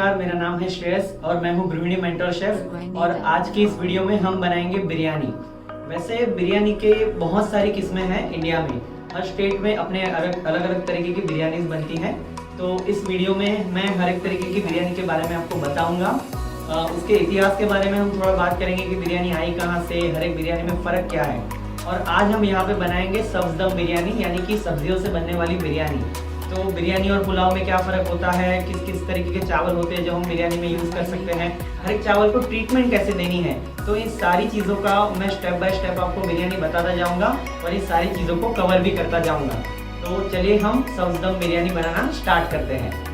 नमस्कार, मेरा नाम है श्रेयस और मैं हूँ गृहिणी मेंटर शेफ। और आज की इस वीडियो में हम बनाएंगे बिरयानी। वैसे बिरयानी के बहुत सारी किस्में हैं इंडिया में। हर स्टेट में अपने अलग अलग तरीके की बिरयानी बनती हैं। तो इस वीडियो में मैं हर एक तरीके की बिरयानी के बारे में आपको बताऊंगा। उसके इतिहास के बारे में हम थोड़ा बात करेंगे कि बिरयानी आई कहाँ से, हर एक बिरयानी में फ़र्क क्या है। और आज हम यहाँ पे बनाएंगे सब्ज़ दम बिरयानी, यानी कि सब्जियों से बनने वाली बिरयानी। तो बिरयानी और पुलाव में क्या फ़र्क होता है, किस किस तरीके के चावल होते हैं जो हम बिरयानी में यूज़ कर सकते हैं, हर एक चावल को ट्रीटमेंट कैसे देनी है, तो इन सारी चीज़ों का मैं स्टेप बाय स्टेप आपको बिरयानी बताता जाऊंगा और इन सारी चीज़ों को कवर भी करता जाऊंगा। तो चलिए हम सब्ज़ दम बिरयानी बनाना स्टार्ट करते हैं।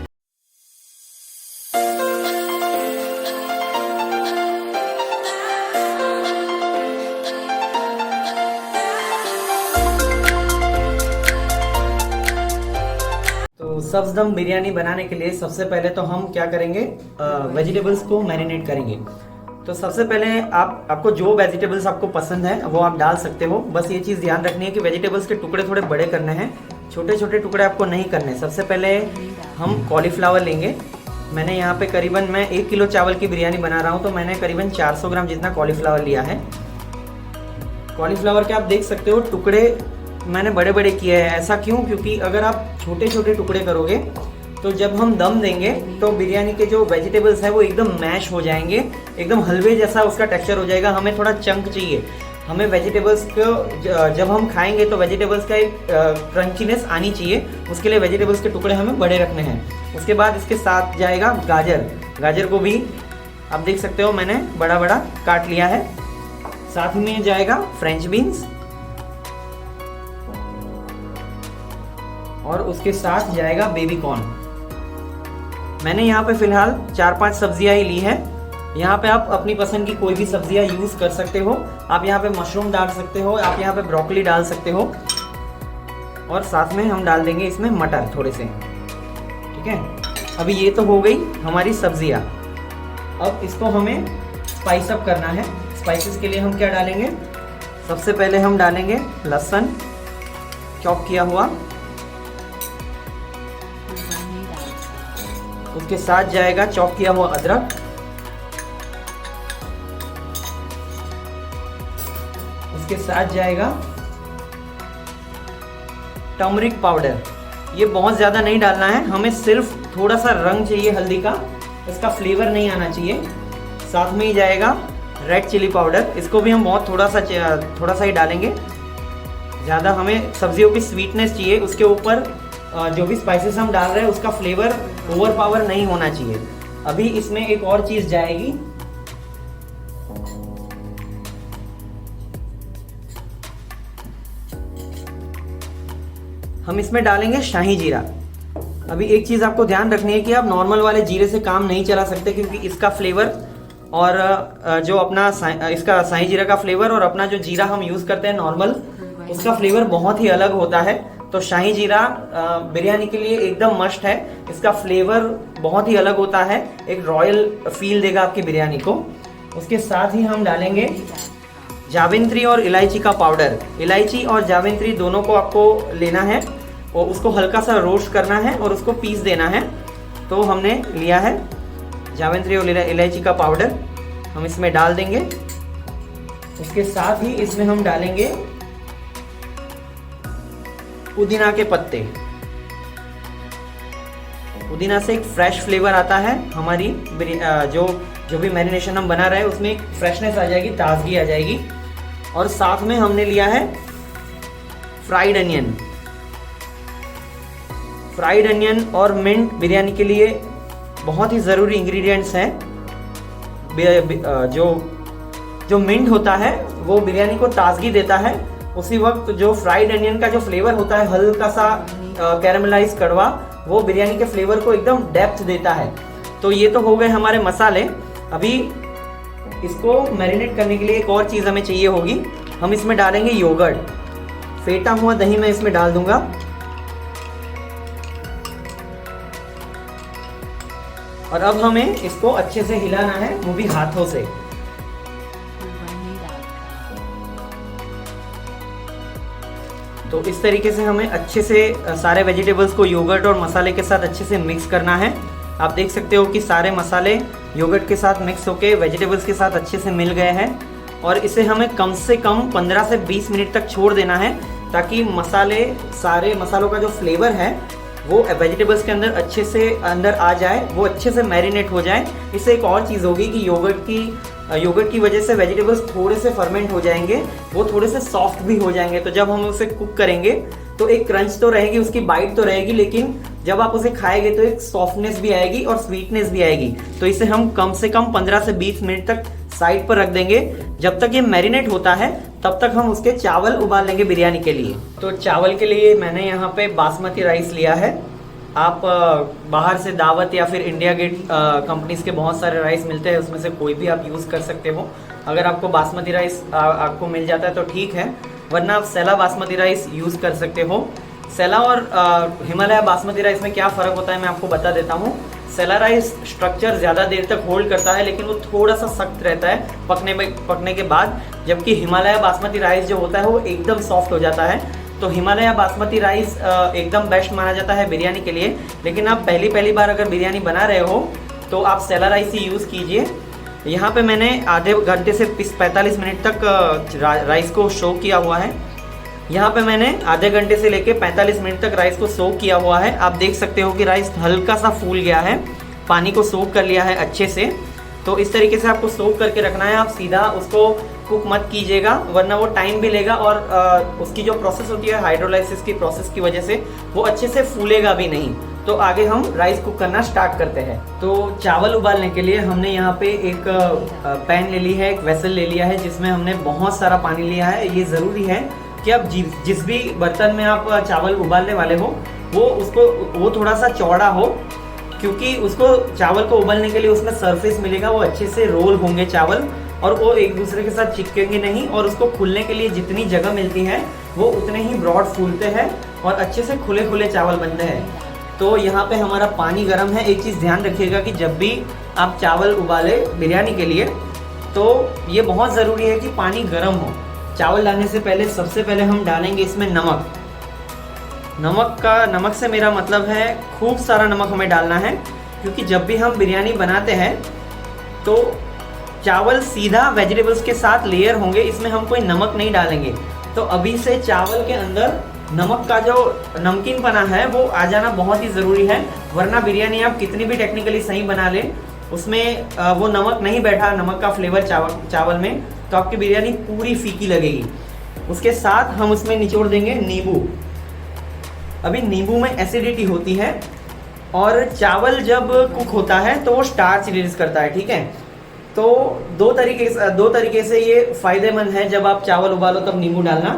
सब्ज़ दम बिरयानी बनाने के लिए सबसे पहले तो हम क्या करेंगे, वेजिटेबल्स को मैरिनेट करेंगे। तो सबसे पहले आपको जो वेजिटेबल्स आपको पसंद है वो आप डाल सकते हो। बस ये चीज़ ध्यान रखनी है कि वेजिटेबल्स के टुकड़े थोड़े बड़े करने हैं, छोटे छोटे टुकड़े आपको नहीं करने। सबसे पहले हम कॉलीफ्लावर लेंगे। मैंने यहाँ पे करीबन, मैं 1 किलो चावल की बिरयानी बना रहा हूँ तो मैंने करीबन 400 ग्राम जितना कॉलीफ्लावर लिया है। कॉलीफ्लावर के आप देख सकते हो टुकड़े मैंने बड़े बड़े किए हैं। ऐसा क्यों? क्योंकि अगर आप छोटे छोटे टुकड़े करोगे तो जब हम दम देंगे तो बिरयानी के जो वेजिटेबल्स है वो एकदम मैश हो जाएंगे, एकदम हलवे जैसा उसका टेक्सचर हो जाएगा। हमें थोड़ा चंक चाहिए, हमें वेजिटेबल्स को जब हम खाएंगे तो वेजिटेबल्स का एक क्रंचीनेस आनी चाहिए। उसके लिए वेजिटेबल्स के टुकड़े हमें बड़े रखने हैं। उसके बाद इसके साथ जाएगा गाजर। गाजर को भी आप देख सकते हो मैंने बड़ा बड़ा काट लिया है। साथ में जाएगा फ्रेंच बीन्स और उसके साथ जाएगा बेबी कॉर्न। मैंने यहाँ पे फिलहाल 4-5 सब्जियां ही ली है। यहाँ पे आप अपनी पसंद की कोई भी सब्जियां यूज कर सकते हो। आप यहाँ पे मशरूम डाल सकते हो, आप यहाँ पे ब्रोकली डाल सकते हो और साथ में हम डाल देंगे इसमें मटर थोड़े से। ठीक है, अभी ये तो हो गई हमारी सब्जियां। अब इसको हमें स्पाइस अप करना है। स्पाइसेस के लिए हम क्या डालेंगे, सबसे पहले हम डालेंगे लहसुन चॉप किया हुआ, उसके साथ जाएगा चॉप किया हुआ अदरक, उसके साथ जाएगा टर्मरिक पाउडर। ये बहुत ज़्यादा नहीं डालना है, हमें सिर्फ थोड़ा सा रंग चाहिए हल्दी का, इसका फ्लेवर नहीं आना चाहिए। साथ में ही जाएगा रेड चिली पाउडर, इसको भी हम बहुत थोड़ा सा ही डालेंगे। ज़्यादा हमें सब्जियों की स्वीटनेस चाहिए, उसके ऊपर जो भी स्पाइसेस हम डाल रहे हैं उसका फ्लेवर ओवरपावर नहीं होना चाहिए। अभी इसमें एक और चीज जाएगी, हम इसमें डालेंगे शाही जीरा। अभी एक चीज आपको ध्यान रखनी है कि आप नॉर्मल वाले जीरे से काम नहीं चला सकते, क्योंकि इसका फ्लेवर और जो अपना इसका शाही जीरा का फ्लेवर और अपना जो जीरा हम यूज करते हैं नॉर्मल, उसका फ्लेवर बहुत ही अलग होता है। तो शाही जीरा बिरयानी के लिए एकदम मस्ट है। इसका फ्लेवर बहुत ही अलग होता है, एक रॉयल फील देगा आपकी बिरयानी को। उसके साथ ही हम डालेंगे जावित्री और इलायची का पाउडर। इलायची और जावित्री दोनों को आपको लेना है और उसको हल्का सा रोस्ट करना है और उसको पीस देना है। तो हमने लिया है जावित्री और इलायची का पाउडर, हम इसमें डाल देंगे। उसके साथ ही इसमें हम डालेंगे पुदीना के पत्ते। पुदीना से एक फ्रेश फ्लेवर आता है, हमारी जो भी मैरिनेशन हम बना रहे हैं उसमें एक फ्रेशनेस आ जाएगी, ताजगी आ जाएगी। और साथ में हमने लिया है फ्राइड अनियन। फ्राइड अनियन और मिंट बिरयानी के लिए बहुत ही ज़रूरी इंग्रेडिएंट्स हैं। जो मिंट होता है वो बिरयानी को ताजगी देता है। उसी वक्त जो फ्राइड अनियन का जो फ्लेवर होता है हल्का सा कैरमलाइज कड़वा, वो बिरयानी के फ्लेवर को एकदम डेप्थ देता है। तो ये तो हो गए हमारे मसाले। अभी इसको मैरिनेट करने के लिए एक और चीज़ हमें चाहिए होगी, हम इसमें डालेंगे योगर्ट। फेटा हुआ दही मैं इसमें डाल दूंगा। और अब हमें इसको अच्छे से हिलाना है, वो भी हाथों से। तो इस तरीके से हमें अच्छे से सारे वेजिटेबल्स को योगर्ट और मसाले के साथ अच्छे से मिक्स करना है। आप देख सकते हो कि सारे मसाले योगर्ट के साथ मिक्स होके वेजिटेबल्स के साथ अच्छे से मिल गए हैं और इसे हमें कम से कम 15 से 20 मिनट तक छोड़ देना है ताकि सारे मसालों का जो फ्लेवर है वो वेजिटेबल्स के अंदर अच्छे से अंदर आ जाए, वो अच्छे से मैरिनेट हो जाए। इससे एक और चीज़ होगी कि योगर्ट की वजह से वेजिटेबल्स थोड़े से फर्मेंट हो जाएंगे, वो थोड़े से सॉफ्ट भी हो जाएंगे। तो जब हम उसे कुक करेंगे तो एक क्रंच तो रहेगी, उसकी बाइट तो रहेगी, लेकिन जब आप उसे खाएंगे तो एक सॉफ्टनेस भी आएगी और स्वीटनेस भी आएगी। तो इसे हम कम से कम 15 से 20 मिनट तक साइड पर रख देंगे। जब तक ये मैरिनेट होता है तब तक हम उसके चावल उबाल लेंगे बिरयानी के लिए। तो चावल के लिए मैंने यहाँ पे बासमती राइस लिया है। आप बाहर से दावत या फिर इंडिया गेट कंपनीज के बहुत सारे राइस मिलते हैं, उसमें से कोई भी आप यूज़ कर सकते हो। अगर आपको बासमती राइस आपको मिल जाता है तो ठीक है, वरना आप सेला बासमती राइस यूज़ कर सकते हो। सेला और हिमालय बासमती राइस में क्या फ़र्क होता है मैं आपको बता देता हूँ। सेला राइस स्ट्रक्चर ज़्यादा देर तक होल्ड करता है, लेकिन वो थोड़ा सा सख्त रहता है पकने के बाद, जबकि हिमालय बासमती राइस जो होता है वो एकदम सॉफ्ट हो जाता है। तो हिमालय बासमती राइस एकदम बेस्ट माना जाता है बिरयानी के लिए। लेकिन आप पहली बार अगर बिरयानी बना रहे हो तो आप सेला राइस ही यूज़ कीजिए। यहाँ पे मैंने आधे घंटे से 45 मिनट तक राइस को सोक किया हुआ है। यहाँ पे मैंने आधे घंटे से लेके 45 मिनट तक राइस को सोक किया हुआ है। आप देख सकते हो कि राइस हल्का सा फूल गया है, पानी को सोक कर लिया है अच्छे से। तो इस तरीके से आपको सोक करके रखना है। आप सीधा उसको कुक मत कीजिएगा, वरना वो टाइम भी लेगा और उसकी जो प्रोसेस होती है हाइड्रोलाइसिस की प्रोसेस की वजह से वो अच्छे से फूलेगा भी नहीं। तो आगे हम राइस कुक करना स्टार्ट करते हैं। तो चावल उबालने के लिए हमने यहाँ पे एक पैन ले ली है, एक वेसल ले लिया है जिसमें हमने बहुत सारा पानी लिया है। ये ज़रूरी है कि आप जिस भी बर्तन में आप चावल उबालने वाले हो वो थोड़ा सा चौड़ा हो, क्योंकि उसको चावल को उबालने के लिए उसमें सरफेस मिलेगा, वो अच्छे से रोल होंगे चावल और वो एक दूसरे के साथ चिपकेंगे नहीं। और उसको खुलने के लिए जितनी जगह मिलती है वो उतने ही ब्रॉड फूलते हैं और अच्छे से खुले खुले चावल बनते हैं। तो यहाँ पे हमारा पानी गर्म है। एक चीज़ ध्यान रखिएगा कि जब भी आप चावल उबाले बिरयानी के लिए तो ये बहुत ज़रूरी है कि पानी गर्म हो। चावल डालने से पहले सबसे पहले हम डालेंगे इसमें नमक। नमक से मेरा मतलब है खूब सारा नमक हमें डालना है, क्योंकि जब भी हम बिरयानी बनाते हैं तो चावल सीधा वेजिटेबल्स के साथ लेयर होंगे, इसमें हम कोई नमक नहीं डालेंगे। तो अभी से चावल के अंदर नमक का जो नमकीनपना है वो आ जाना बहुत ही ज़रूरी है, वरना बिरयानी आप कितनी भी टेक्निकली सही बना लें उसमें वो नमक नहीं बैठा, नमक का फ्लेवर चावल में, तो आपकी बिरयानी पूरी फीकी लगेगी। उसके साथ हम उसमें निचोड़ देंगे नींबू। अभी नींबू में एसिडिटी होती है और चावल जब कुक होता है तो वो स्टार्च रिलीज करता है, ठीक है। तो दो तरीके से ये फायदेमंद है जब आप चावल उबालो तब नींबू डालना,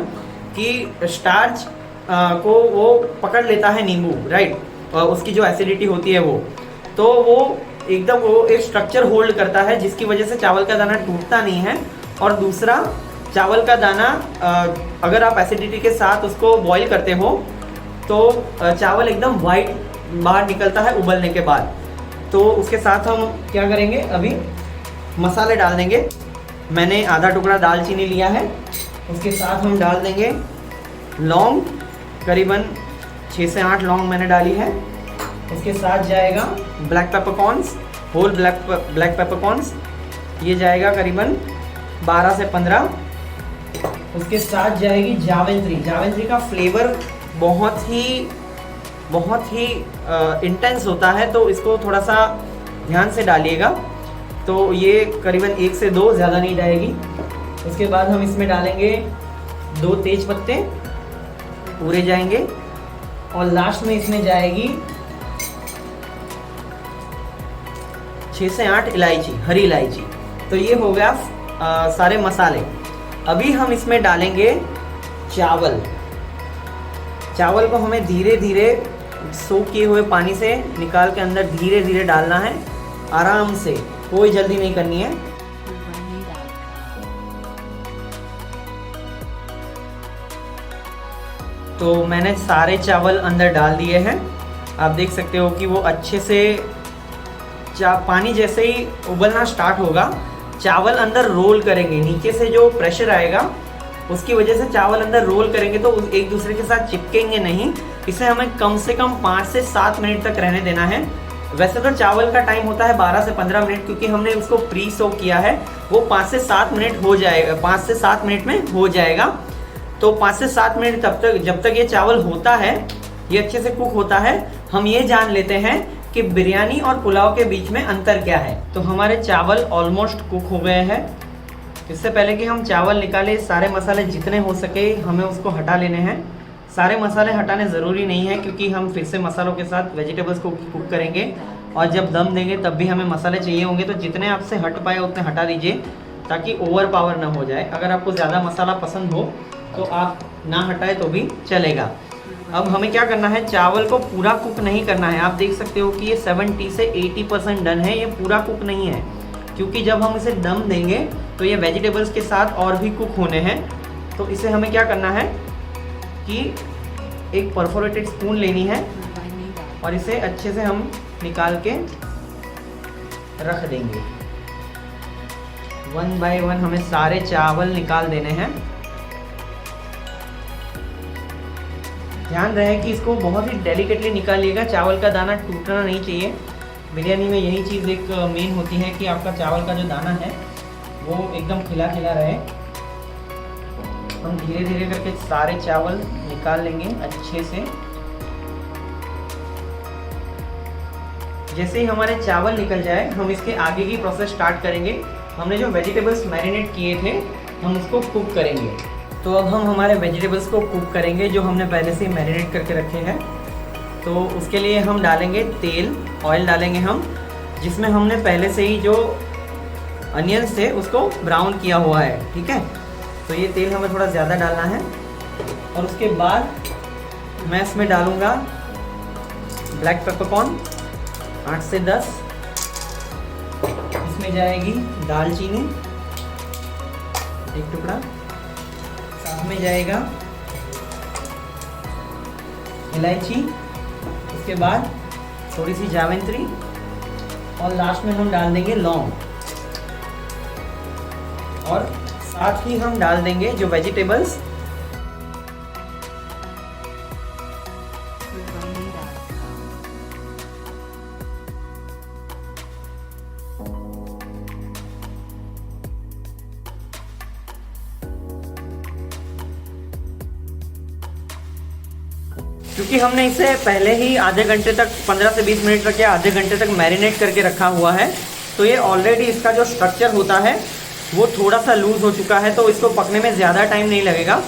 कि स्टार्च को वो पकड़ लेता है नींबू, राइट। उसकी जो एसिडिटी होती है वो एकदम वो एक स्ट्रक्चर होल्ड करता है, जिसकी वजह से चावल का दाना टूटता नहीं है। और दूसरा, चावल का दाना अगर आप एसिडिटी के साथ उसको बॉईल करते हो तो चावल एकदम वाइट बाहर निकलता है उबलने के बाद। तो उसके साथ हम क्या करेंगे, अभी मसाले डाल देंगे। मैंने आधा टुकड़ा दालचीनी लिया है, उसके साथ हम डाल देंगे लौंग, करीबन 6 से 8 लौंग मैंने डाली है। उसके साथ जाएगा black peppercorns, whole black peppercorns, ये जाएगा करीबन 12 से 15। उसके साथ जाएगी जावित्री का फ्लेवर बहुत ही इंटेंस होता है, तो इसको थोड़ा सा ध्यान से डालिएगा। तो ये करीबन 1 से 2, ज़्यादा नहीं डालेगी। उसके बाद हम इसमें डालेंगे 2 तेज पत्ते पूरे जाएंगे और लास्ट में इसमें जाएगी 6 से 8 इलायची, हरी इलायची। तो ये हो गया सारे मसाले। अभी हम इसमें डालेंगे चावल को हमें धीरे धीरे सोक किए हुए पानी से निकाल के अंदर धीरे धीरे डालना है, आराम से, कोई जल्दी नहीं करनी है। तो मैंने सारे चावल अंदर डाल दिए हैं। आप देख सकते हो कि वो अच्छे से पानी जैसे ही उबलना स्टार्ट होगा चावल अंदर रोल करेंगे, नीचे से जो प्रेशर आएगा उसकी वजह से चावल अंदर रोल करेंगे तो एक दूसरे के साथ चिपकेंगे नहीं। इसे हमें कम से कम 5 से 7 मिनट तक रहने देना है। वैसे तो चावल का टाइम होता है 12 से 15 मिनट, क्योंकि हमने उसको प्री सोक किया है। वो 5 से 7 मिनट हो जाएगा, 5 से 7 मिनट में हो जाएगा। तो 5 से 7 मिनट तब तक, जब तक ये चावल होता है, ये अच्छे से कुक होता है, हम ये जान लेते हैं कि बिरयानी और पुलाव के बीच में अंतर क्या है। तो हमारे चावल ऑलमोस्ट कुक हो गए हैं। इससे पहले कि हम चावल निकालें, सारे मसाले जितने हो सके हमें उसको हटा लेने हैं। सारे मसाले हटाने ज़रूरी नहीं है, क्योंकि हम फिर से मसालों के साथ वेजिटेबल्स को कुक करेंगे और जब दम देंगे तब भी हमें मसाले चाहिए होंगे। तो जितने आपसे हट पाए उतने हटा दीजिए, ताकि ओवर पावर ना हो जाए। अगर आपको ज़्यादा मसाला पसंद हो तो आप ना हटाए तो भी चलेगा। अब हमें क्या करना है, चावल को पूरा कुक नहीं करना है। आप देख सकते हो कि ये 70 से 80% डन है, ये पूरा कुक नहीं है, क्योंकि जब हम इसे दम देंगे तो ये वेजिटेबल्स के साथ और भी कुक होने हैं। तो इसे हमें क्या करना है कि एक परफोरेटेड स्पून लेनी है और इसे अच्छे से हम निकाल के रख देंगे। 1 बाय 1 हमें सारे चावल निकाल देने हैं। ध्यान रहे कि इसको बहुत ही डेलिकेटली निकालिएगा, चावल का दाना टूटना नहीं चाहिए। बिरयानी में यही चीज़ एक मेन होती है कि आपका चावल का जो दाना है वो एकदम खिला खिला रहे। हम धीरे धीरे करके सारे चावल निकाल लेंगे अच्छे से। जैसे ही हमारे चावल निकल जाए हम इसके आगे की प्रोसेस स्टार्ट करेंगे। हमने जो वेजिटेबल्स मैरिनेट किए थे हम उसको कुक करेंगे। तो अब हम हमारे वेजिटेबल्स को कुक करेंगे जो हमने पहले से मैरिनेट करके रखे हैं। तो उसके लिए हम डालेंगे तेल, ऑयल डालेंगे हम, जिसमें हमने पहले से ही जो अनियंस थे उसको ब्राउन किया हुआ है। ठीक है, तो ये तेल हमें थोड़ा ज़्यादा डालना है। और उसके बाद मैं इसमें डालूँगा ब्लैक पेपरकॉर्न 8 से 10। इसमें जाएगी दालचीनी 1 टुकड़ा, साथ में जाएगा इलायची, उसके बाद थोड़ी सी जावित्री और लास्ट में हम डाल देंगे लौंग। और साथ ही हम डाल देंगे जो वेजिटेबल्स क्योंकि हमने इसे पहले ही आधे घंटे तक, 15 से 20 मिनट तक या आधे घंटे तक मैरिनेट करके रखा हुआ है, तो ये ऑलरेडी इसका जो स्ट्रक्चर होता है वो थोड़ा सा लूज़ हो चुका है, तो इसको पकने में ज़्यादा टाइम नहीं लगेगा।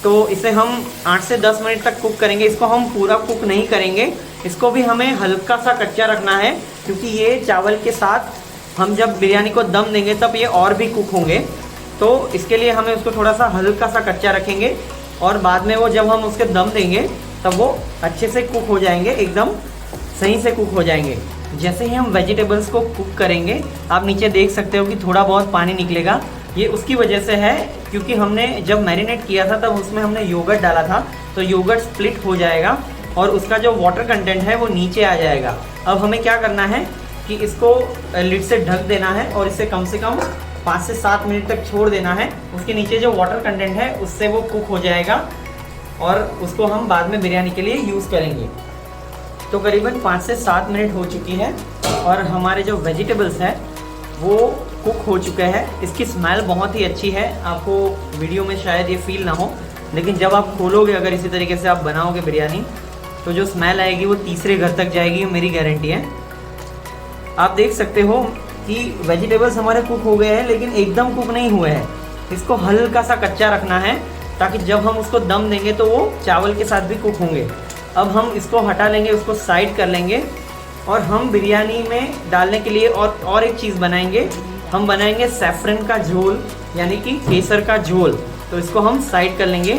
तो इसे हम 8 से 10 मिनट तक कुक करेंगे। इसको हम पूरा कुक नहीं करेंगे, इसको भी हमें हल्का सा कच्चा रखना है, क्योंकि ये चावल के साथ हम जब बिरयानी को दम देंगे तब ये और भी कुक होंगे। तो इसके लिए हमें उसको थोड़ा सा हल्का सा कच्चा रखेंगे और बाद में वो जब हम उसके दम देंगे तब वो अच्छे से कुक हो जाएंगे, एकदम सही से कुक हो जाएंगे। जैसे ही हम वेजिटेबल्स को कुक करेंगे, आप नीचे देख सकते हो कि थोड़ा बहुत पानी निकलेगा। ये उसकी वजह से है क्योंकि हमने जब मैरिनेट किया था तब उसमें हमने योगर्ट डाला था, तो योगर्ट स्प्लिट हो जाएगा और उसका जो वाटर कंटेंट है वो नीचे आ जाएगा। अब हमें क्या करना है कि इसको लिड से ढक देना है और इसे कम से कम 5 से 7 मिनट तक छोड़ देना है। उसके नीचे जो वाटर कंटेंट है उससे वो कुक हो जाएगा और उसको हम बाद में बिरयानी के लिए यूज़ करेंगे। तो करीबन 5 से 7 मिनट हो चुकी है और हमारे जो वेजिटेबल्स हैं वो कुक हो चुके हैं। इसकी स्मेल बहुत ही अच्छी है, आपको वीडियो में शायद ये फील ना हो, लेकिन जब आप खोलोगे, अगर इसी तरीके से आप बनाओगे बिरयानी, तो जो स्मेल आएगी वो तीसरे घर तक जाएगी, मेरी गारंटी है। आप देख सकते हो कि वेजिटेबल्स हमारे कुक हो गए हैं, लेकिन एकदम कुक नहीं हुए हैं। इसको हल्का सा कच्चा रखना है ताकि जब हम उसको दम देंगे तो वो चावल के साथ भी कुक होंगे। अब हम इसको हटा लेंगे, उसको साइड कर लेंगे और हम बिरयानी में डालने के लिए और एक चीज़ बनाएंगे। हम बनाएंगे सैफरन का झोल, यानी कि केसर का झोल। तो इसको हम साइड कर लेंगे।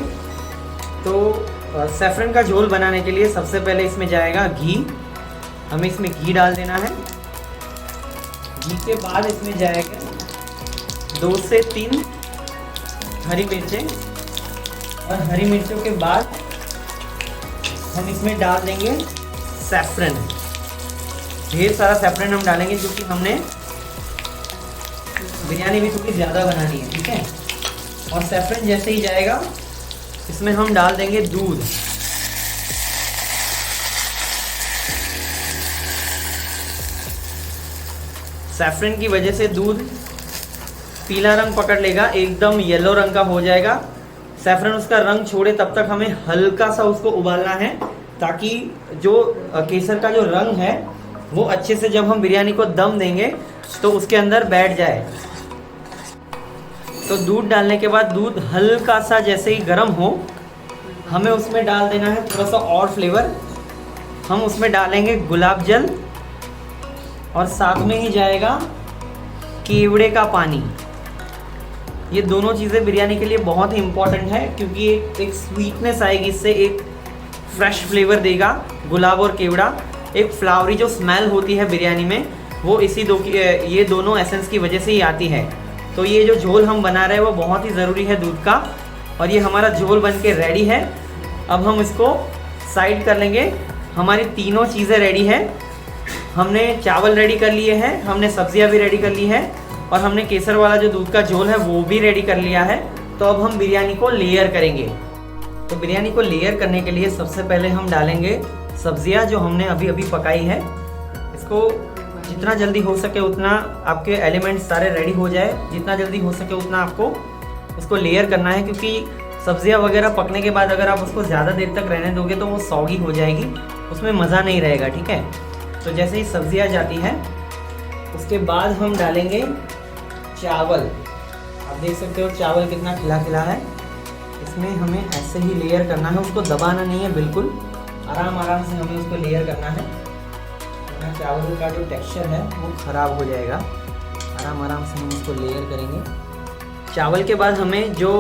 तो सैफरन का झोल बनाने के लिए सबसे पहले इसमें जाएगा घी। हमें इसमें घी डाल देना है। घी के बाद इसमें जाएगा 2 से 3 हरी मिर्चें और हरी मिर्चों के बाद हम इसमें डाल देंगे सैफरन। ढेर सारा सैफरन हम डालेंगे क्योंकि हमने बिरयानी भी थोड़ी ज़्यादा बनानी है, ठीक है। और सैफरन जैसे ही जाएगा इसमें हम डाल देंगे दूध। सैफरन की वजह से दूध पीला रंग पकड़ लेगा, एकदम येलो रंग का हो जाएगा। सैफरन उसका रंग छोड़े तब तक हमें हल्का सा उसको उबालना है, ताकि जो केसर का जो रंग है वो अच्छे से जब हम बिरयानी को दम देंगे तो उसके अंदर बैठ जाए। तो दूध डालने के बाद दूध हल्का सा जैसे ही गर्म हो, हमें उसमें डाल देना है थोड़ा सा और फ्लेवर। हम उसमें डालेंगे गुलाब जल और साथ में ही जाएगा केवड़े का पानी। ये दोनों चीज़ें बिरयानी के लिए बहुत ही इम्पॉर्टेंट है, क्योंकि एक स्वीटनेस आएगी इससे, एक फ्रेश फ्लेवर देगा गुलाब और केवड़ा। एक फ्लावरी जो स्मेल होती है बिरयानी में वो ये दोनों एसेंस की वजह से ही आती है। तो ये जो झोल हम बना रहे हैं वो बहुत ही ज़रूरी है दूध का। और ये हमारा झोल बन के रेडी है। अब हम इसको साइड कर लेंगे। हमारी तीनों चीज़ें रेडी है। हमने चावल रेडी कर लिए हैं, हमने सब्जियां भी रेडी कर ली है, और हमने केसर वाला जो दूध का झोल है वो भी रेडी कर लिया है। तो अब हम बिरयानी को लेयर करेंगे। तो बिरयानी को लेयर करने के लिए सबसे पहले हम डालेंगे सब्जियां जो हमने अभी अभी पकाई है। इसको जितना जल्दी हो सके उतना आपके एलिमेंट्स सारे रेडी हो जाए, जितना जल्दी हो सके उतना आपको उसको लेयर करना है, क्योंकि सब्जियां वगैरह पकने के बाद अगर आप उसको ज़्यादा देर तक रहने दोगे तो वो सौगी हो जाएगी, उसमें मज़ा नहीं रहेगा। ठीक है, तो जैसे ही सब्जियां जाती हैं उसके बाद हम डालेंगे चावल। आप देख सकते हो चावल कितना खिला खिला है। इसमें हमें ऐसे ही लेयर करना है, उसको दबाना नहीं है, बिल्कुल आराम आराम से हमें उसको लेयर करना है, वरना चावल का जो टेक्सचर है वो ख़राब हो जाएगा। आराम आराम से हम उसको लेयर करेंगे। चावल के बाद हमें जो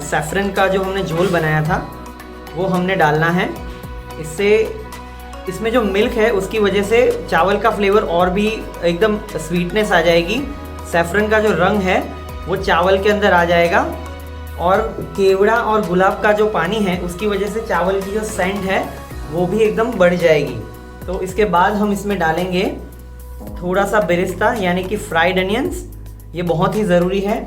सैफरन का जो हमने झोल बनाया था वो हमने डालना है। इसमें जो मिल्क है उसकी वजह से चावल का फ्लेवर और भी एकदम स्वीटनेस आ जाएगी। सैफरन का जो रंग है वो चावल के अंदर आ जाएगा, और केवड़ा और गुलाब का जो पानी है उसकी वजह से चावल की जो सेंट है वो भी एकदम बढ़ जाएगी। तो इसके बाद हम इसमें डालेंगे थोड़ा सा बेरिस्ता यानी कि फ्राइड अनियंस। ये बहुत ही ज़रूरी है,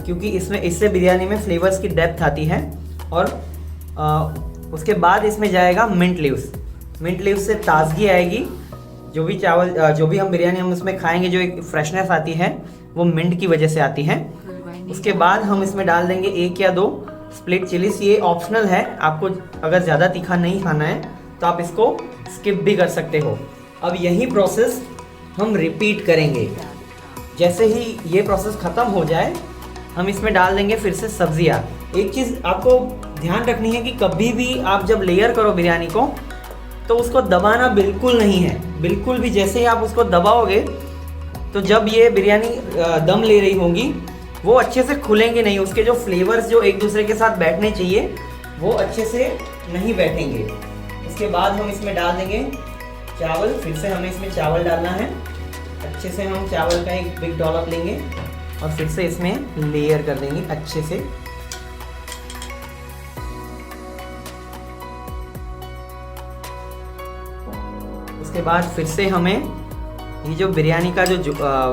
क्योंकि इससे बिरयानी में फ्लेवर्स की डेप्थ आती है। और उसके बाद इसमें जाएगा मिंट लीव्स। मिंट लीव्स से ताजगी आएगी। जो भी हम बिरयानी हम उसमें खाएंगे, जो एक फ्रेशनेस आती है वो मिंट की वजह से आती है। उसके बाद हम इसमें डाल देंगे 1 या 2 स्प्लिट चिलीज। ये ऑप्शनल है, आपको अगर ज़्यादा तीखा नहीं खाना है तो आप इसको स्किप भी कर सकते हो। अब यही प्रोसेस हम रिपीट करेंगे। जैसे ही ये प्रोसेस ख़त्म हो जाए हम इसमें डाल देंगे फिर से सब्जियाँ। एक चीज़ आपको ध्यान रखनी है कि कभी भी आप जब लेयर करो बिरयानी को तो उसको दबाना बिल्कुल नहीं है, बिल्कुल भी। जैसे ही आप उसको दबाओगे तो जब ये बिरयानी दम ले रही होंगी वो अच्छे से खुलेंगे नहीं, उसके जो फ्लेवर्स जो एक दूसरे के साथ बैठने चाहिए वो अच्छे से नहीं बैठेंगे। उसके बाद हम इसमें डाल देंगे चावल। फिर से हमें इसमें चावल डालना है। अच्छे से हम चावल का एक बिग डॉलप लेंगे और फिर से इसमें लेयर कर देंगे अच्छे से। उसके बाद फिर से हमें ये जो बिरयानी का जो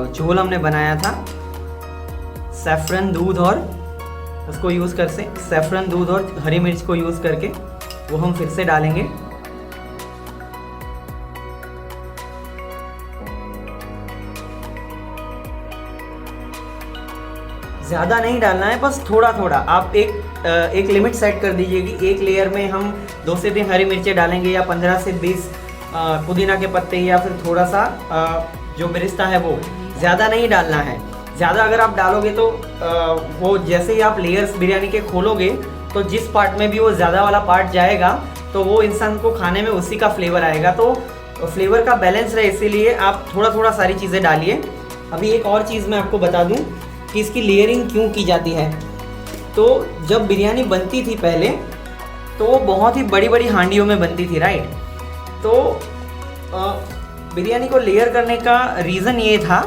झोल हमने बनाया था, सैफरन दूध और उसको यूज़ कर से सैफरन दूध और हरी मिर्च को यूज़ करके वो हम फिर से डालेंगे। ज़्यादा नहीं डालना है, बस थोड़ा थोड़ा। आप एक लिमिट सेट कर दीजिए कि एक लेयर में हम 2 से 3 हरी मिर्चें डालेंगे, या 15 से 20 पुदीना के पत्ते, या फिर थोड़ा सा जो बेरिस्ता है वो। ज़्यादा नहीं डालना है। ज़्यादा अगर आप डालोगे तो वो जैसे ही आप लेयर्स बिरयानी के खोलोगे तो जिस पार्ट में भी वो ज़्यादा वाला पार्ट जाएगा तो वो इंसान को खाने में उसी का फ्लेवर आएगा। तो फ्लेवर का बैलेंस रहे इसीलिए आप थोड़ा थोड़ा सारी चीज़ें डालिए। अभी एक और चीज़ मैं आपको बता दूं कि इसकी लेयरिंग क्यों की जाती है। तो जब बिरयानी बनती थी पहले तो वो बहुत ही बड़ी बड़ी हांडियों में बनती थी, राइट। तो बिरयानी को लेयर करने का रीज़न ये था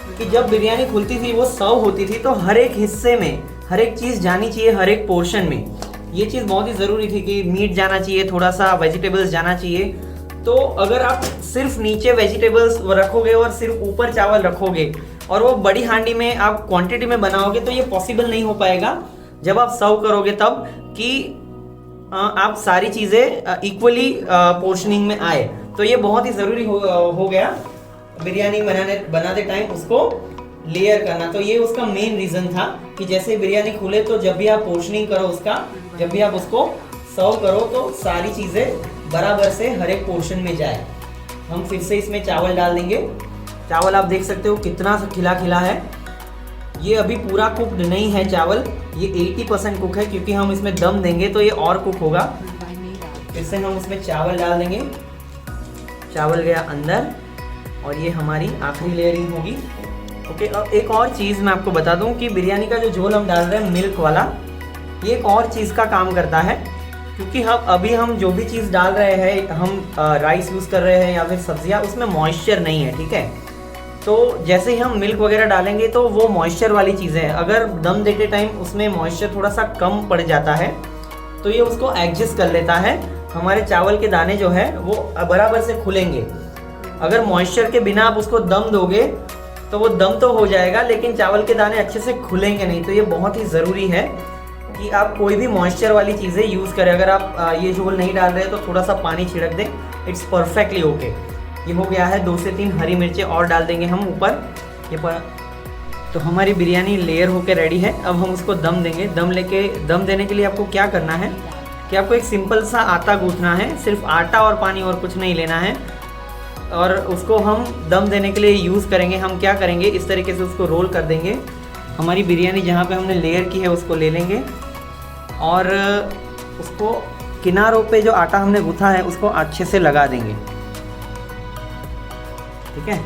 कि जब बिरयानी खुलती थी, वो सर्व होती थी, तो हर एक हिस्से में हर एक चीज़ जानी चाहिए, हर एक पोर्शन में। ये चीज़ बहुत ही ज़रूरी थी कि मीट जाना चाहिए, थोड़ा सा वेजिटेबल्स जाना चाहिए। तो अगर आप सिर्फ नीचे वेजिटेबल्स रखोगे और सिर्फ ऊपर चावल रखोगे और वो बड़ी हांडी में आप क्वांटिटी में बनाओगे तो ये पॉसिबल नहीं हो पाएगा जब आप सर्व करोगे, तब कि आप सारी चीज़ें इक्वली पोर्शनिंग में आए। तो ये बहुत ही ज़रूरी हो गया बिरयानी बनाते टाइम उसको लेयर करना। तो ये उसका मेन रीजन था कि जैसे बिरयानी खुले तो जब भी आप पोर्शनिंग करो उसका, जब भी आप उसको सर्व करो तो सारी चीज़ें बराबर से हर एक पोर्शन में जाए। हम फिर से इसमें चावल डाल देंगे। चावल आप देख सकते हो कितना खिला खिला है। ये अभी पूरा कुक्ड नहीं है चावल, ये 80% कुक है क्योंकि हम इसमें दम देंगे तो ये और कुक होगा। फिर से हम उसमें चावल डाल देंगे। चावल गया अंदर और ये हमारी आखिरी लेयरिंग होगी। ओके, अब एक और चीज़ मैं आपको बता दूं कि बिरयानी का जो झोल हम डाल रहे हैं मिल्क वाला, ये एक और चीज़ का काम करता है क्योंकि हम जो भी चीज़ डाल रहे हैं, हम राइस यूज़ कर रहे हैं या फिर सब्जियां, उसमें मॉइस्चर नहीं है, ठीक है। तो जैसे ही हम मिल्क वगैरह डालेंगे तो वो मॉइस्चर वाली चीज़ें हैं, अगर दम देते टाइम उसमें मॉइस्चर थोड़ा सा कम पड़ जाता है तो ये उसको एडजस्ट कर लेता है। हमारे चावल के दाने जो है वो बराबर से खुलेंगे। अगर मॉइस्चर के बिना आप उसको दम दोगे तो वो दम तो हो जाएगा लेकिन चावल के दाने अच्छे से खुलेंगे नहीं। तो ये बहुत ही ज़रूरी है कि आप कोई भी मॉइस्चर वाली चीज़ें यूज़ करें। अगर आप ये झोल नहीं डाल रहे तो थोड़ा सा पानी छिड़क दें, इट्स परफेक्टली ओके। ये हो गया है। 2 से 3 हरी मिर्चें और डाल देंगे हम ऊपर ये पर। तो हमारी बिरयानी लेयर होके रेडी है। अब हम उसको दम देंगे। दम देने के लिए आपको क्या करना है कि आपको एक सिंपल सा आटा गूंथना है, सिर्फ आटा और पानी और कुछ नहीं लेना है, और उसको हम दम देने के लिए यूज़ करेंगे। हम क्या करेंगे, इस तरीके से उसको रोल कर देंगे। हमारी बिरयानी जहाँ पे हमने लेयर की है उसको ले लेंगे और उसको किनारों पे जो आटा हमने गूंथा है उसको अच्छे से लगा देंगे, ठीक है।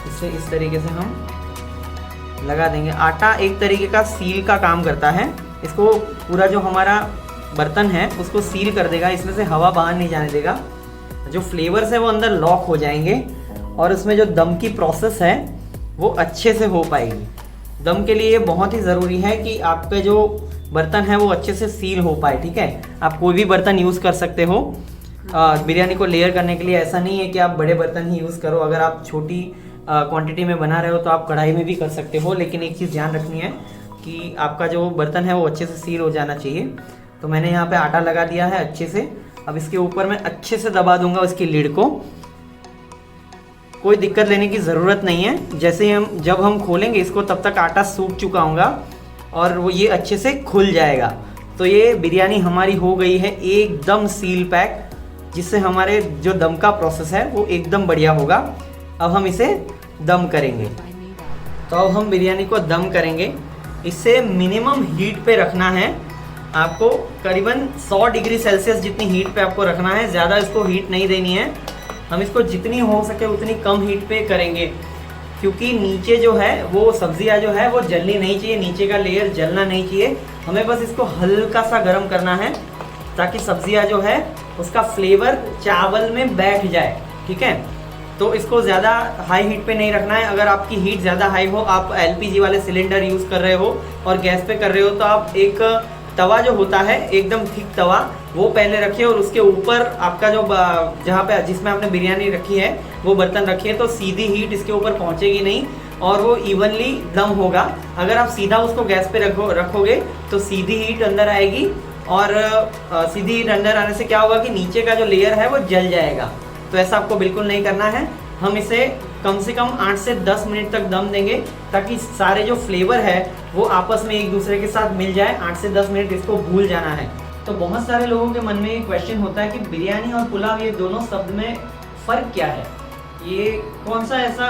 इससे इस तरीके से हम लगा देंगे। आटा एक तरीके का सील का काम करता है, इसको पूरा जो हमारा बर्तन है उसको सील कर देगा, इसमें से हवा बाहर नहीं जाने देगा। जो फ्लेवर्स है वो अंदर लॉक हो जाएंगे और उसमें जो दम की प्रोसेस है वो अच्छे से हो पाएगी। दम के लिए बहुत ही ज़रूरी है कि आपके जो बर्तन है वो अच्छे से सील हो पाए, ठीक है। आप कोई भी बर्तन यूज़ कर सकते हो बिरयानी को लेयर करने के लिए। ऐसा नहीं है कि आप बड़े बर्तन ही यूज़ करो। अगर आप छोटी क्वांटिटी में बना रहे हो तो आप कढ़ाई में भी कर सकते हो, लेकिन एक चीज़ ध्यान रखनी है कि आपका जो बर्तन है वो अच्छे से सील हो जाना चाहिए। तो मैंने यहाँ पे आटा लगा दिया है अच्छे से। अब इसके ऊपर मैं अच्छे से दबा दूंगा उसकी लीड को। कोई दिक्कत लेने की ज़रूरत नहीं है। जैसे जब हम खोलेंगे इसको तब तक आटा सूख चुका होगा और वो ये अच्छे से खुल जाएगा। तो ये बिरयानी हमारी हो गई है एकदम सील पैक, जिससे हमारे जो दम का प्रोसेस है वो एकदम बढ़िया होगा। अब हम इसे दम करेंगे। तो अब हम बिरयानी को दम करेंगे। इसे मिनिमम हीट पे रखना है आपको, करीबन 100 डिग्री सेल्सियस जितनी हीट पे आपको रखना है। ज़्यादा इसको हीट नहीं देनी है। हम इसको जितनी हो सके उतनी कम हीट पे करेंगे क्योंकि नीचे जो है वो सब्जियां जो है वो जलनी नहीं चाहिए, नीचे का लेयर जलना नहीं चाहिए। हमें बस इसको हल्का सा गर्म करना है ताकि सब्जियां जो है उसका फ्लेवर चावल में बैठ जाए, ठीक है। तो इसको ज़्यादा हाई हीट पे नहीं रखना है। अगर आपकी हीट ज़्यादा हाई हो, आप LPG वाले सिलेंडर यूज़ कर रहे हो और गैस पे कर रहे हो, तो आप एक तवा जो होता है एकदम थिक तवा वो पहले रखिए और उसके ऊपर आपका जो जहाँ पे जिसमें आपने बिरयानी रखी है वो बर्तन रखिए। तो सीधी हीट इसके ऊपर पहुँचेगी नहीं और वो इवनली दम होगा। अगर आप सीधा उसको गैस पे रखोगे तो सीधी हीट अंदर आएगी और सीधी हीट अंदर आने से क्या होगा कि नीचे का जो लेयर है वो जल जाएगा। तो ऐसा आपको बिल्कुल नहीं करना है। हम इसे कम से कम 8 से 10 मिनट तक दम देंगे ताकि सारे जो फ्लेवर है वो आपस में एक दूसरे के साथ मिल जाए। 8 से 10 मिनट इसको भूल जाना है। तो बहुत सारे लोगों के मन में ये क्वेश्चन होता है कि बिरयानी और पुलाव ये दोनों शब्द में फ़र्क क्या है, ये कौन सा ऐसा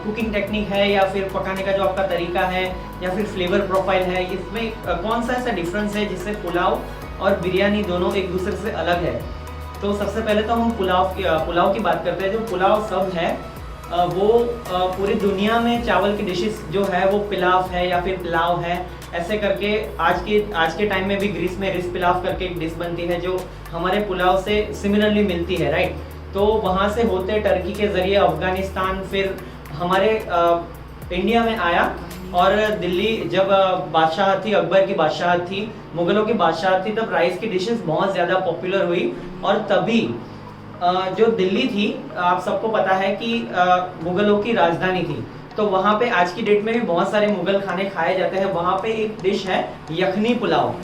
कुकिंग टेक्निक है या फिर पकाने का जो आपका तरीका है या फिर फ्लेवर प्रोफाइल है, इसमें कौन सा ऐसा डिफरेंस है जिससे पुलाव और बिरयानी दोनों एक दूसरे से अलग है। तो सबसे पहले तो हम पुलाव की बात करते हैं। जो पुलाव शब्द है वो पूरी दुनिया में चावल की डिशेस जो है वो पिलाव है या फिर पुलाव है, ऐसे करके आज के टाइम में भी ग्रीस में रिस पिलाव करके एक डिश बनती है जो हमारे पुलाव से सिमिलरली मिलती है, राइट। तो वहाँ से होते टर्की के ज़रिए अफ़गानिस्तान, फिर हमारे इंडिया में आया और दिल्ली जब बादशाह थी, अकबर की बादशाह थी, मुग़लों की बादशाह थी, तब राइस की डिशेस बहुत ज़्यादा पॉपुलर हुई। और तभी जो दिल्ली थी, आप सबको पता है कि मुग़लों की राजधानी थी, तो वहाँ पे आज की डेट में भी बहुत सारे मुग़ल खाने खाए जाते हैं। वहाँ पे एक डिश है यखनी पुलाव,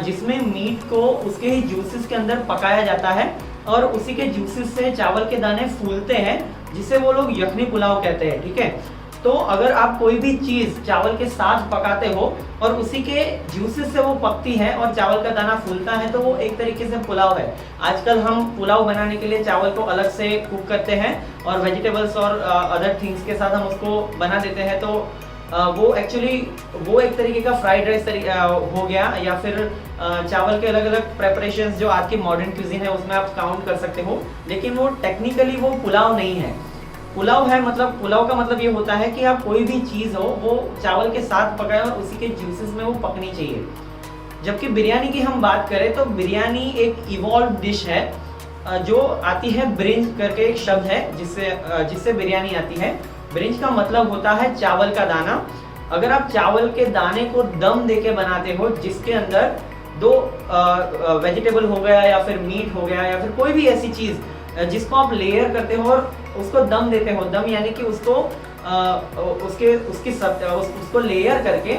जिसमें मीट को उसके ही जूसेस के अंदर पकाया जाता है और उसी के जूसेस से चावल के दाने फूलते हैं जिसे वो लोग यखनी पुलाव कहते हैं, ठीक है। तो अगर आप कोई भी चीज चावल के साथ पकाते हो और उसी के जूसेस से वो पकती है और चावल का दाना फूलता है, तो वो एक तरीके से पुलाव है। आजकल हम पुलाव बनाने के लिए चावल को अलग से कुक करते हैं और वेजिटेबल्स और अदर थिंग्स के साथ हम उसको बना देते हैं, तो वो एक्चुअली वो एक तरीके का फ्राइड राइस हो गया, या फिर चावल के अलग अलग प्रेपरेशंस जो आज की मॉडर्न क्यूजिन है उसमें आप काउंट कर सकते हो, लेकिन वो टेक्निकली वो पुलाव नहीं है। पुलाव है मतलब, पुलाव का मतलब ये होता है कि आप कोई भी चीज़ हो वो चावल के साथ पकाए और उसी के जूसेस में वो पकनी चाहिए। जबकि बिरयानी की हम बात करें तो बिरयानी एक इवॉल्व डिश है जो आती है, ब्रिंज करके एक शब्द है जिससे बिरयानी आती है। ब्रिंज का मतलब होता है चावल का दाना। अगर आप चावल के दाने को दम देके बनाते हो जिसके अंदर दो वेजिटेबल हो गया या फिर मीट हो गया या फिर कोई भी ऐसी चीज़ जिसको आप लेयर करते हो और उसको दम देते हो, दम यानी कि उसको उसको लेयर करके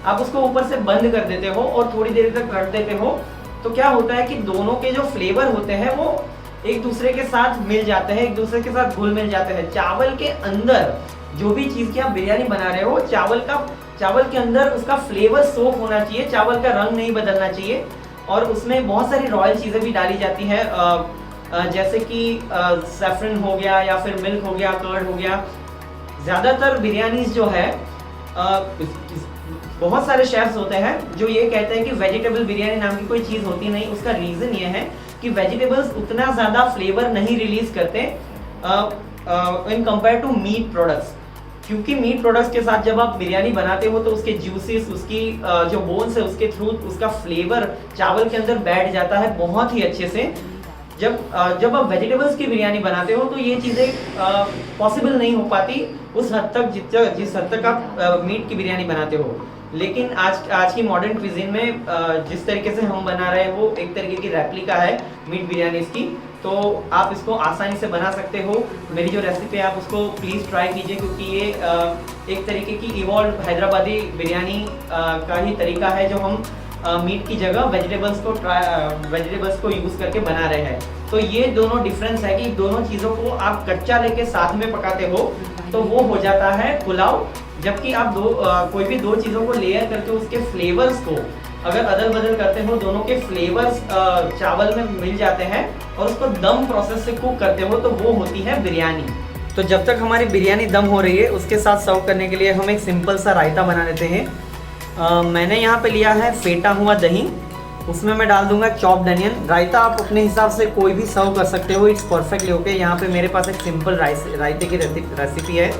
आप उसको ऊपर से बंद कर देते हो और थोड़ी देर तक रख देते हो, तो क्या होता है कि दोनों के जो फ्लेवर होते हैं वो एक दूसरे के साथ मिल जाते हैं, एक दूसरे के साथ घुल मिल जाते हैं। चावल के अंदर जो भी चीज़ की आप बिरयानी बना रहे हो, चावल के अंदर उसका फ्लेवर सोक होना चाहिए, चावल का रंग नहीं बदलना चाहिए। और उसमें बहुत सारी रॉयल चीज़ें भी डाली जाती है, जैसे कि सैफरन हो गया या फिर मिल्क हो गया, कर्ड हो गया। ज़्यादातर बिरयानीज जो है बहुत सारे शेफ्स होते हैं जो ये कहते हैं कि वेजिटेबल बिरयानी नाम की कोई चीज़ होती नहीं। उसका रीज़न ये है कि वेजिटेबल्स उतना ज़्यादा फ्लेवर नहीं रिलीज करते in compare to meat products, क्योंकि मीट प्रोडक्ट्स के साथ जब आप बिरयानी बनाते हो तो उसके जूसेस, उसकी जो बोन्स है उसके थ्रू उसका फ्लेवर चावल के अंदर बैठ जाता है बहुत ही अच्छे से। जब आप वेजिटेबल्स की बिरयानी बनाते हो तो ये चीज़ें पॉसिबल नहीं हो पाती उस हद तक जिस हद तक आप मीट की बिरयानी बनाते हो। लेकिन आज की मॉडर्न क्विजीन में जिस तरीके से हम बना रहे हैं वो एक तरीके की रेप्लिका है मीट बिरयानी की, तो आप इसको आसानी से बना सकते हो। मेरी जो रेसिपी है आप उसको प्लीज़ ट्राई कीजिए, क्योंकि ये एक तरीके की इवॉल्व हैदराबादी बिरयानी का ही तरीका है जो हम मीट की जगह वेजिटेबल्स को यूज़ करके बना रहे हैं। तो ये दोनों डिफरेंस है कि दोनों चीज़ों को आप कच्चा लेके साथ में पकाते हो तो वो हो जाता है पुलाव, जबकि आप कोई भी दो चीज़ों को लेयर करके उसके फ्लेवर्स को अगर अदल बदल करते हो, दोनों के फ्लेवर्स चावल में मिल जाते हैं और उसको दम प्रोसेस से कुक करते हो, तो वो होती है बिरयानी। तो जब तक हमारी बिरयानी दम हो रही है उसके साथ सर्व करने के लिए हम एक सिंपल सा रायता बना लेते हैं। मैंने यहाँ पे लिया है फेटा हुआ दही, उसमें मैं डाल दूंगा चॉप्ड अनियन। रायता आप अपने हिसाब से कोई भी सर्व कर सकते हो, इट्स परफेक्टली ओके। यहाँ पे मेरे पास एक सिंपल रायते की रेसिपी है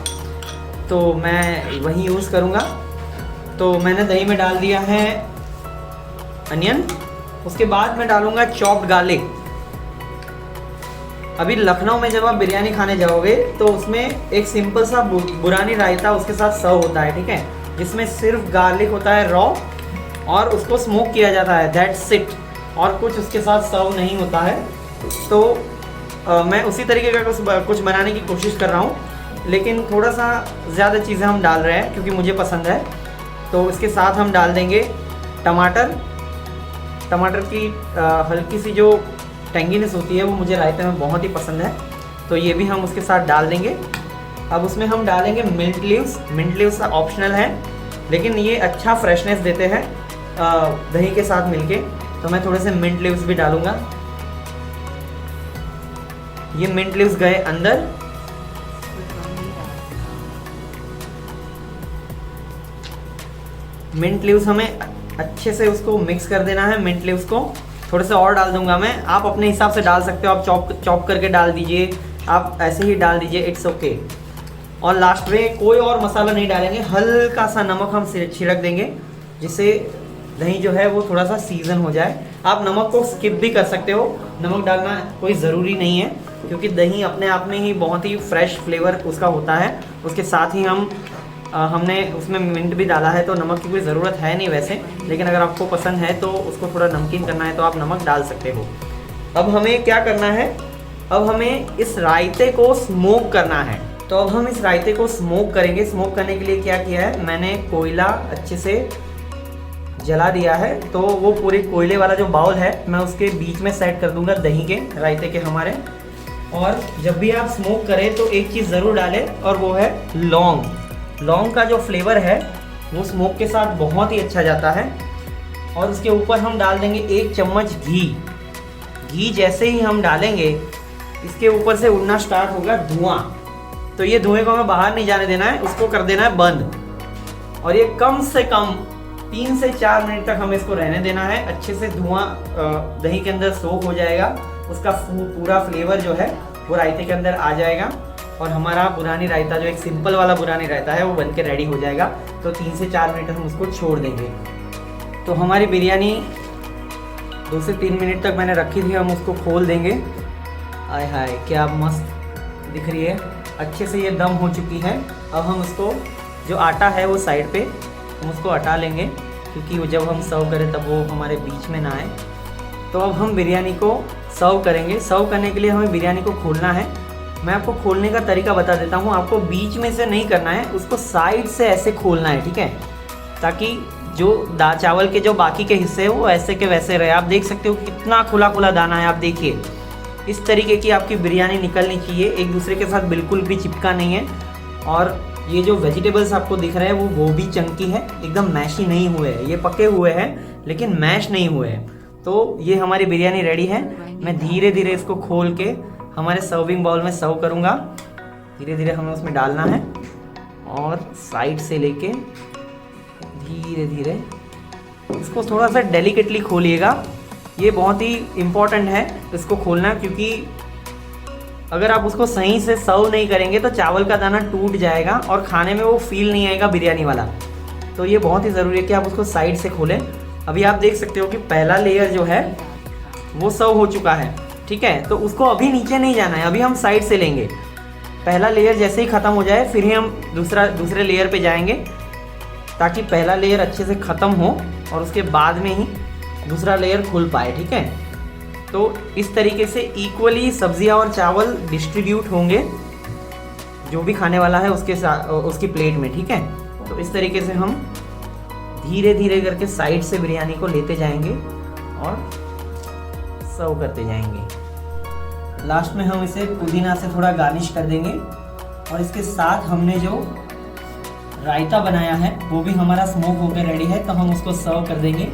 तो मैं वही यूज़ करूँगा। तो मैंने दही में डाल दिया है अनियन, उसके बाद मैं डालूँगा चॉप्ड गार्लिक। अभी लखनऊ में जब आप बिरयानी खाने जाओगे तो उसमें एक सिंपल सा बुरानी रायता उसके साथ सर्व होता है, ठीक है, जिसमें सिर्फ गार्लिक होता है रॉ और उसको स्मोक किया जाता है, दैट्स इट, और कुछ उसके साथ सर्व नहीं होता है। तो मैं उसी तरीके का कुछ बनाने की कोशिश कर रहा हूँ, लेकिन थोड़ा सा ज़्यादा चीज़ें हम डाल रहे हैं क्योंकि मुझे पसंद है। तो इसके साथ हम डाल देंगे टमाटर की हल्की सी जो टेंगीनेस होती है वो मुझे रायते में बहुत ही पसंद है, तो ये भी हम उसके साथ डाल देंगे। अब उसमें हम डालेंगे मिंट लीव्स ऑप्शनल है, लेकिन ये अच्छा फ्रेशनेस देते हैं दही के साथ मिलके, तो मैं थोड़े से मिंट लीव्स भी डालूंगा। ये मिंट लीव्स गए अंदर। मिंट लीव्स हमें अच्छे से उसको मिक्स कर देना है। मिंट लीव्स को थोड़े से और डाल दूंगा मैं, आप अपने हिसाब से डाल सकते हो, आप चॉप करके डाल दीजिए, आप ऐसे ही डाल दीजिए, इट्स ओके। और लास्ट में कोई और मसाला नहीं डालेंगे, हल्का सा नमक हम छिड़क देंगे जिससे दही जो है वो थोड़ा सा सीजन हो जाए। आप नमक को स्किप भी कर सकते हो, नमक डालना कोई ज़रूरी नहीं है क्योंकि दही अपने आप में ही बहुत ही फ्रेश फ्लेवर उसका होता है। उसके साथ ही हमने उसमें मिंट भी डाला है तो नमक की कोई ज़रूरत है नहीं वैसे, लेकिन अगर आपको पसंद है तो उसको थोड़ा नमकीन करना है तो आप नमक डाल सकते हो। अब हमें क्या करना है, अब हमें इस रायते को स्मोक करना है। तो अब हम इस रायते को स्मोक करेंगे। स्मोक करने के लिए क्या किया है, मैंने कोयला अच्छे से जला दिया है, तो वो पूरे कोयले वाला जो बाउल है मैं उसके बीच में सेट कर दूंगा दही के, रायते के हमारे। और जब भी आप स्मोक करें तो एक चीज़ ज़रूर डालें, और वो है लौंग। लौंग का जो फ्लेवर है वो स्मोक के साथ बहुत ही अच्छा जाता है। और उसके ऊपर हम डाल देंगे 1 चम्मच घी। घी जैसे ही हम डालेंगे इसके ऊपर से उड़ना स्टार्ट होगा धुआं। तो ये धुएं को हमें बाहर नहीं जाने देना है, उसको कर देना है बंद। और ये कम से कम 3 से 4 मिनट तक हमें इसको रहने देना है। अच्छे से धुआं दही के अंदर सोख हो जाएगा, उसका पूरा फ्लेवर जो है वो रायते के अंदर आ जाएगा, और हमारा बुरानी रायता जो एक सिंपल वाला बुरानी रायता है वो बन के रेडी हो जाएगा। तो 3 से 4 मिनट हम उसको छोड़ देंगे। तो हमारी बिरयानी 2 से 3 मिनट तक मैंने रखी थी, हम उसको खोल देंगे। आय हाय क्या मस्त दिख रही है, अच्छे से ये दम हो चुकी है। अब हम उसको जो आटा है वो साइड पे हम उसको हटा लेंगे, क्योंकि वो जब हम सर्व करें तब वो हमारे बीच में ना आए। तो अब हम बिरयानी को सर्व करेंगे। सर्व करने के लिए हमें बिरयानी को खोलना है। मैं आपको खोलने का तरीका बता देता हूँ। आपको बीच में से नहीं करना है, उसको साइड से ऐसे खोलना है, ठीक है, ताकि जो चावल के जो बाकी के हिस्से हैं वो ऐसे के वैसे रहे। आप देख सकते हो कितना खुला खुला दाना है। आप देखिए इस तरीके की आपकी बिरयानी निकलनी चाहिए, एक दूसरे के साथ बिल्कुल भी चिपका नहीं है। और ये जो वेजिटेबल्स आपको दिख रहे हैं वो भी चंकी है, एकदम मैशी नहीं हुए हैं। ये पके हुए हैं लेकिन मैश नहीं हुए हैं। तो ये हमारी बिरयानी रेडी है। मैं धीरे धीरे इसको खोल के हमारे सर्विंग बाउल में सर्व करूँगा। धीरे धीरे हमें उसमें डालना है और साइड से लेके धीरे धीरे इसको थोड़ा सा डेलिकेटली खोलिएगा। ये बहुत ही इम्पॉर्टेंट है इसको खोलना, क्योंकि अगर आप उसको सही से सर्व नहीं करेंगे तो चावल का दाना टूट जाएगा और खाने में वो फील नहीं आएगा बिरयानी वाला। तो ये बहुत ही ज़रूरी है कि आप उसको साइड से खोलें। अभी आप देख सकते हो कि पहला लेयर जो है वो सर्व हो चुका है, ठीक है। तो उसको अभी नीचे नहीं जाना है, अभी हम साइड से लेंगे। पहला लेयर जैसे ही ख़त्म हो जाए फिर ही हम दूसरे लेयर पे जाएंगे, ताकि पहला लेयर अच्छे से ख़त्म हो और उसके बाद में ही दूसरा लेयर खुल पाए, ठीक है। तो इस तरीके से इक्वली सब्जियां और चावल डिस्ट्रीब्यूट होंगे जो भी खाने वाला है उसके साथ उसकी प्लेट में, ठीक है। तो इस तरीके से हम धीरे धीरे करके साइड से बिरयानी को लेते जाएंगे और सर्व करते जाएंगे। लास्ट में हम इसे पुदीना से थोड़ा गार्निश कर देंगे, और इसके साथ हमने जो रायता बनाया है वो भी हमारा स्मोक होकर रेडी है, तो हम उसको सर्व कर देंगे।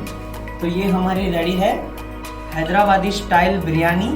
तो ये हमारी रेडी है हैदराबादी स्टाइल बिरयानी